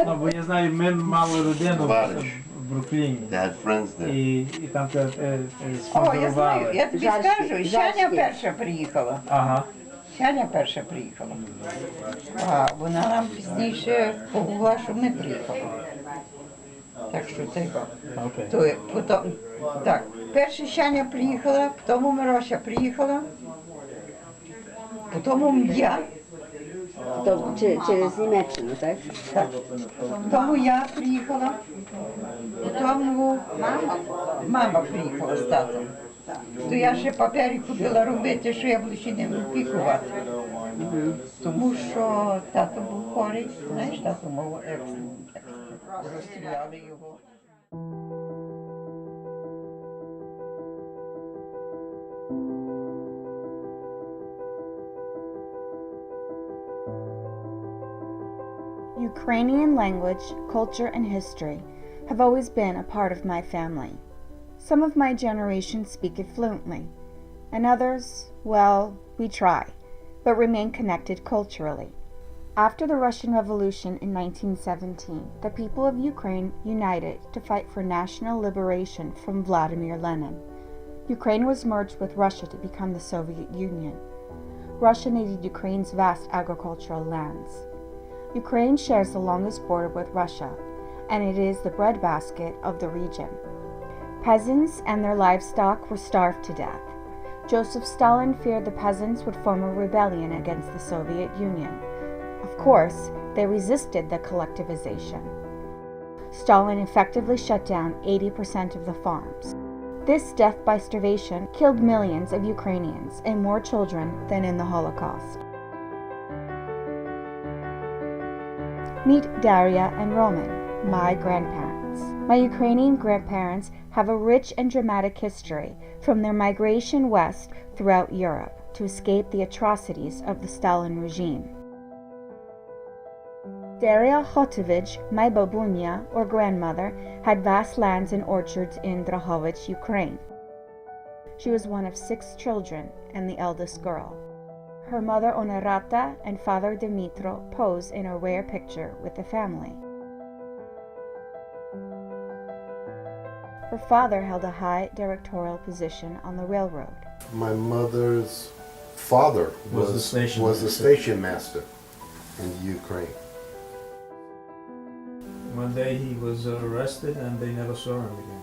Ну, бо я знаю, ми мали родину в Брукліні. They had friends there. І там О, я знаю, спонсорували. я тобі скажу, Щаня перша приїхала. Ага. Щаня перша приїхала. А вона нам пізніше побула, що ми приїхали. Так що треба. Окей. То, потім, так, перша Щаня приїхала, потім Мирося приїхала, потім я. То через Німеччину, так? Так. Тому я приїхала, тому мама приїхала з татом. То я ще папері ходила робити, що я буду ще не опікувати. Тому що тато був хворий, знаєш, тато мав розстріляли його. Ukrainian language, culture, and history have always been a part of my family. Some of my generation speak it fluently, and others, well, we try, but remain connected culturally. After the Russian Revolution in 1917, the people of Ukraine united to fight for national liberation from Vladimir Lenin. Ukraine was merged with Russia to become the Soviet Union. Russia needed Ukraine's vast agricultural lands. Ukraine shares the longest border with Russia, and it is the breadbasket of the region. Peasants and their livestock were starved to death. Joseph Stalin feared the peasants would form a rebellion against the Soviet Union. Of course, they resisted the collectivization. Stalin effectively shut down 80% of the farms. This death by starvation killed millions of Ukrainians and more children than in the Holocaust. Meet Daria and Roman, my grandparents. My Ukrainian grandparents have a rich and dramatic history from their migration west throughout Europe to escape the atrocities of the Stalin regime. Daria Hotovich, my babunya or grandmother, had vast lands and orchards in Drahovich, Ukraine. She was one of 6 children and the eldest girl. Her mother Onorata and father Dimitro pose in a rare picture with the family. Her father held a high directorial position on the railroad. My mother's father Was the station master in Ukraine. One day he was arrested and they never saw him again.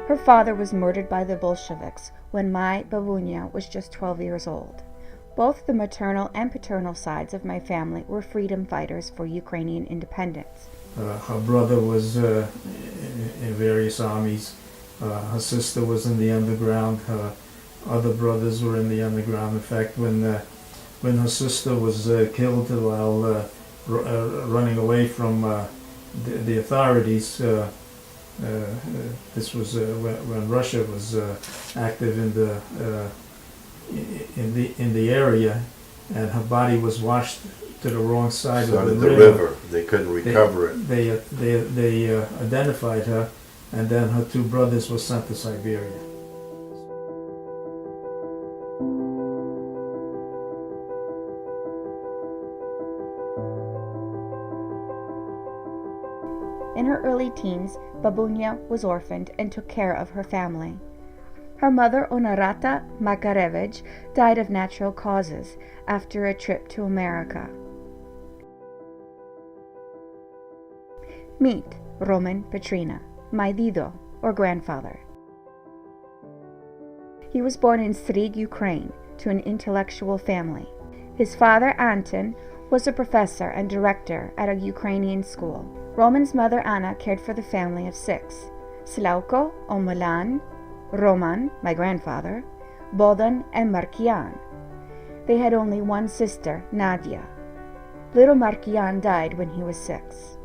Her father was murdered by the Bolsheviks when my babunya was just 12 years old. Both the maternal and paternal sides of my family were freedom fighters for Ukrainian independence. Her brother was in various armies. Her sister was in the underground. Her other brothers were in the underground. In fact, when her sister was killed while running away from the authorities, this was when Russia was active in the area, and her body was washed to the wrong side of the river. They couldn't recover it. They identified her, and then her 2 brothers were sent to Siberia. In her early teens, Babunya was orphaned and took care of her family. Her mother, Onorata Makarevich, died of natural causes after a trip to America. Meet Roman Petrina, my dido, or grandfather. He was born in Strig, Ukraine, to an intellectual family. His father, Anton, was a professor and director at a Ukrainian school. Roman's mother, Anna, cared for the family of 6: Slauko, Omolan, Roman, my grandfather, Bodan, and Markian. They had only one sister, Nadia. Little Markian died when he was 6.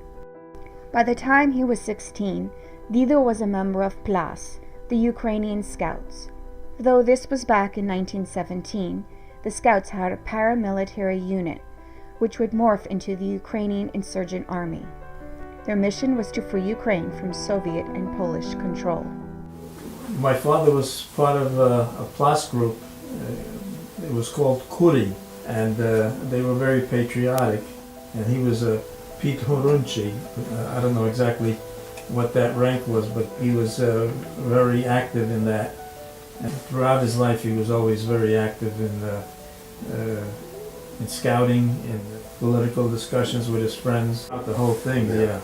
By the time he was 16, Dido was a member of PLAS, the Ukrainian Scouts. Though this was back in 1917, the Scouts had a paramilitary unit, which would morph into the Ukrainian Insurgent Army. Their mission was to free Ukraine from Soviet and Polish control. My father was part of a Plas group. It was called Kuri, and they were very patriotic. And he was a Pete Hurunchi. I don't know exactly what that rank was, but he was very active in that. And throughout his life, he was always very active in scouting, in political discussions with his friends. The whole thing, yeah,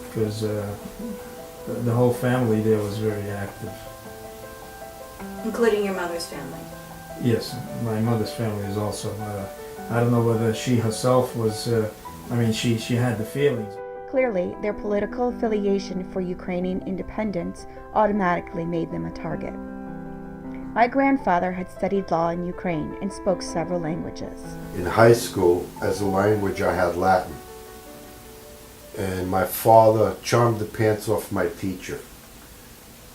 because the whole family there was very active. Including your mother's family? Yes, my mother's family is also. I don't know whether she herself was, she had the feelings. Clearly, their political affiliation for Ukrainian independence automatically made them a target. My grandfather had studied law in Ukraine and spoke several languages. In high school, as a language, I had Latin. And my father charmed the pants off my teacher.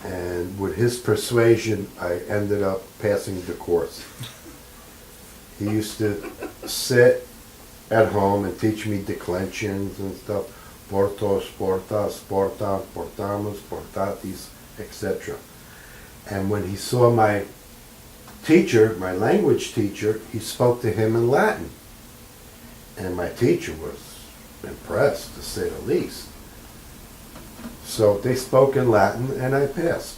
And with his persuasion, I ended up passing the course. He used to sit at home and teach me declensions and stuff. Portos, portas, porta, portamos, portatis, etc. And when he saw my teacher, my language teacher, he spoke to him in Latin. And my teacher was impressed, to say the least. So they spoke in Latin, and I passed.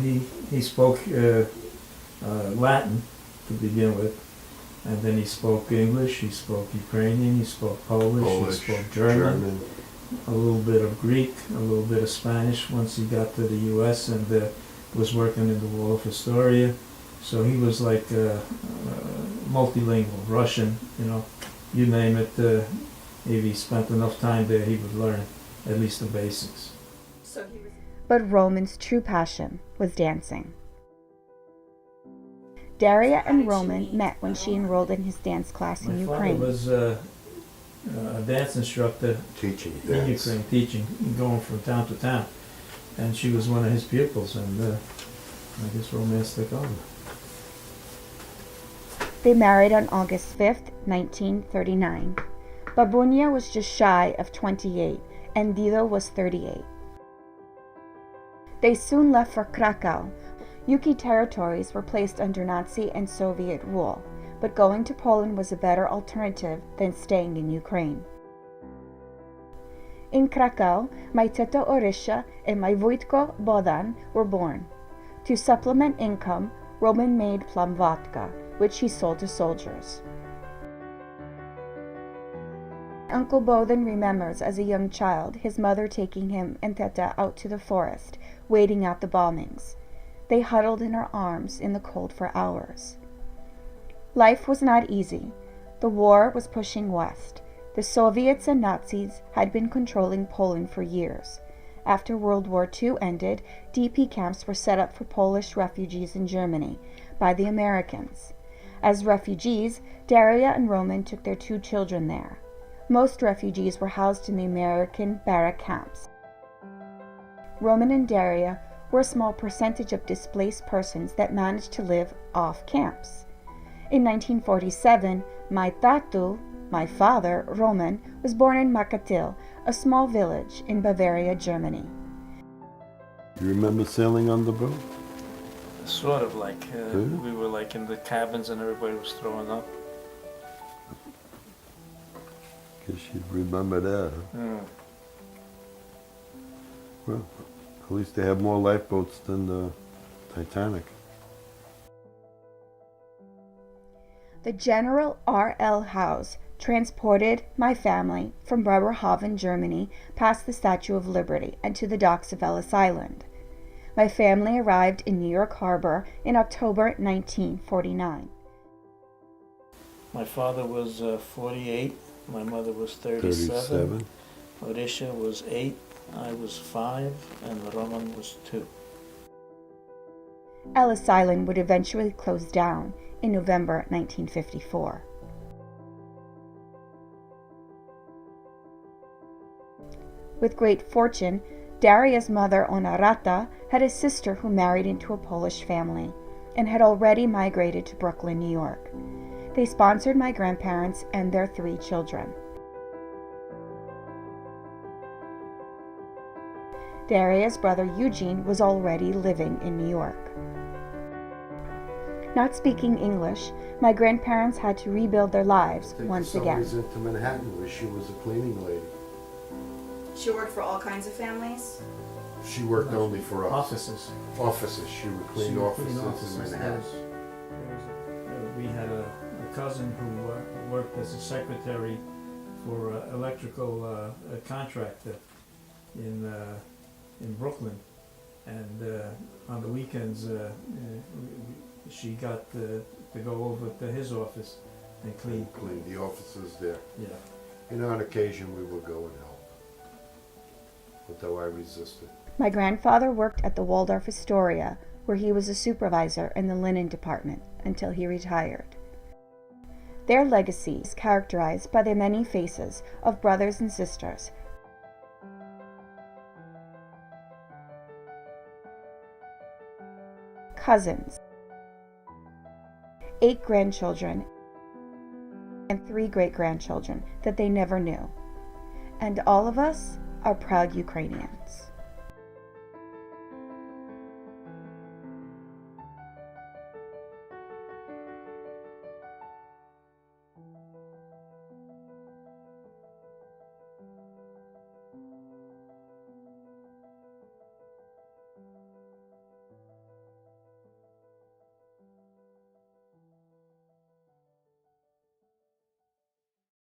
He spoke Latin to begin with, and then he spoke English, he spoke Ukrainian, he spoke Polish, he spoke German, a little bit of Greek, a little bit of Spanish once he got to the U.S. and was working in the Wall of Astoria. So he was like multilingual, Russian, you name it. If he spent enough time there, he would learn at least the basics. But Roman's true passion was dancing. Daria and Roman met when she enrolled in his dance class in Ukraine. My father was a dance instructor Teaching in dance. Ukraine, teaching, going from town to town. And she was one of his pupils, and I guess romance took over. They married on August 5th, 1939. Babunia was just shy of 28, and Dido was 38. They soon left for Krakow. Yuki territories were placed under Nazi and Soviet rule, but going to Poland was a better alternative than staying in Ukraine. In Krakow, my Teto Orisha and my Wojtko Bodan were born. To supplement income, Roman made plum vodka, which he sold to soldiers. Uncle Bodan remembers as a young child his mother taking him and Teta out to the forest, waiting out the bombings. They huddled in her arms in the cold for hours. Life was not easy. The war was pushing west. The Soviets and Nazis had been controlling Poland for years. After World War II ended, DP camps were set up for Polish refugees in Germany by the Americans. As refugees, Daria and Roman took their 2 children there. Most refugees were housed in the American barrack camps. Roman and Daria were a small percentage of displaced persons that managed to live off camps. In 1947, my tatu, my father, Roman, was born in Makatil, a small village in Bavaria, Germany. You remember sailing on the boat? Sort of like, we were like in the cabins and everybody was throwing up. Guess you'd remember that, huh? Yeah. Well, at least they have more lifeboats than the Titanic. The General R.L. House transported my family from Bremerhaven, Germany, past the Statue of Liberty and to the docks of Ellis Island. My family arrived in New York Harbor in October 1949. My father was 48, my mother was 37. Orisha was 8, I was 5, and Roman was 2. Ellis Island would eventually close down in November 1954. With great fortune, Daria's mother, Onarata, had a sister who married into a Polish family and had already migrated to Brooklyn, New York. They sponsored my grandparents and their 3 children. Daria's brother Eugene was already living in New York. Not speaking English, my grandparents had to rebuild their lives Take once the again. summers into Manhattan where she was a cleaning lady. She worked for all kinds of families. She worked only for us. Offices. Offices. She would clean She would offices in Manhattan. We had a cousin who worked as a secretary for an electrical contractor in Brooklyn, and on the weekends she got to go over to his office and clean. Clean the offices there. Yeah. You know, on occasion we would go and help. But though I resisted. My grandfather worked at the Waldorf Astoria, where he was a supervisor in the linen department until he retired. Their legacy is characterized by the many faces of brothers and sisters, cousins, 8 grandchildren, and 3 great-grandchildren that they never knew. And all of us are proud Ukrainians.